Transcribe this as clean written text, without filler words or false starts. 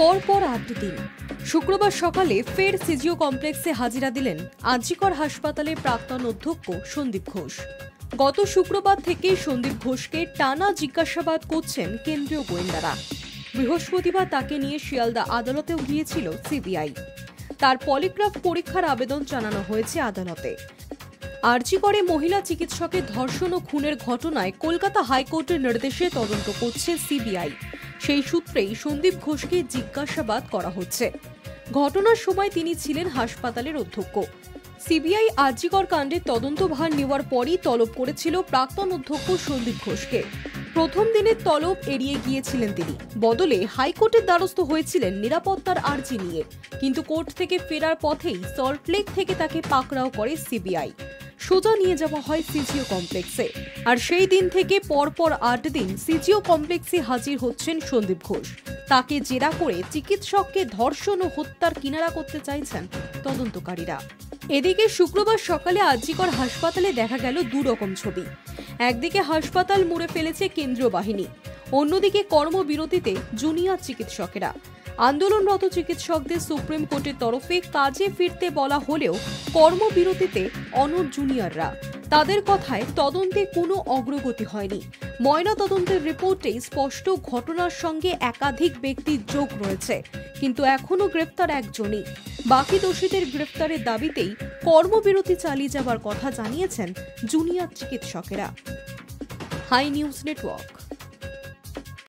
পরপর 8 দিন শুক্রবার সকালে ফের সিজিও কমপ্লেক্সে হাজিরা দিলেন আরজিকর হাসপাতালের প্রাক্তন অধ্যক্ষ সন্দীপ ঘোষ। গত শুক্রবার থেকে সন্দীপ ঘোষকে টানা জিজ্ঞাসাবাদ করছেন কেন্দ্রীয় গোয়েন্দারা। বৃহস্পতিবার তাকে নিয়ে শিয়ালদা আদালতেও গিয়েছিল সিবিআই। তার পলিগ্রাফ পরীক্ষার আবেদন জানানো হয়েছে আদালতে। আরজিকরে মহিলা চিকিৎসকের ধর্ষণ ও খুনের ঘটনায় কলকাতা হাইকোর্টের নির্দেশে তদন্ত করছে সিবিআই। সেই সূত্রেই সন্দীপ ঘোষকে জিজ্ঞাসাবাদ করা হচ্ছে। ঘটনার সময় তিনি ছিলেন হাসপাতালের অধ্যক্ষ। সিবিআই আরজিকর কাণ্ডের তদন্তভার নেওয়ার পরই তলব করেছিল প্রাক্তন অধ্যক্ষ সন্দীপ ঘোষকে। প্রথম দিনের তলব এড়িয়ে গিয়েছিলেন তিনি, বদলে হাইকোর্টের দ্বারস্থ হয়েছিলেন নিরাপত্তার আর্জি নিয়ে। কিন্তু কোর্ট থেকে ফেরার পথেই সল্টলেক থেকে তাকে পাকড়াও করে সিবিআই। সোজা নিয়ে যাওয়া হয় সিজিও কমপ্লেক্সে। আর সেই দিন থেকে পরপর 8 দিন সিজিও কমপ্লেক্সে হাজির হচ্ছেন সন্দীপ ঘোষ। তাকে জেরা করে চিকিৎসককে ধর্ষণ ও হত্যার কিনারা করতে চাইছেন তদন্তকারীরা। এদিকে শুক্রবার সকালে আরজিকর হাসপাতালে দেখা গেল দুরকম ছবি। একদিকে হাসপাতাল মুড়ে ফেলেছে কেন্দ্রীয় বাহিনী, অন্যদিকে কর্মবিরতিতে জুনিয়র চিকিৎসকেরা। আন্দোলনরত চিকিৎসকদের সুপ্রিম কোর্টের তরফে কাজে ফিরতে বলা হলেও কর্মবিরতিতে অনড় জুনিয়ররা। তাদের কথায় তদন্তে কোনো অগ্রগতি হয়নি। ময়না তদন্তের রিপোর্টে স্পষ্ট ঘটনার সঙ্গে একাধিক ব্যক্তির যোগ রয়েছে, কিন্তু এখনো গ্রেফতার একজনই। বাকি দোষীদের গ্রেফতারের দাবিতেই কর্মবিরতি চালিয়ে যাবার কথা জানিয়েছেন জুনিয়র চিকিৎসকেরা। High news network.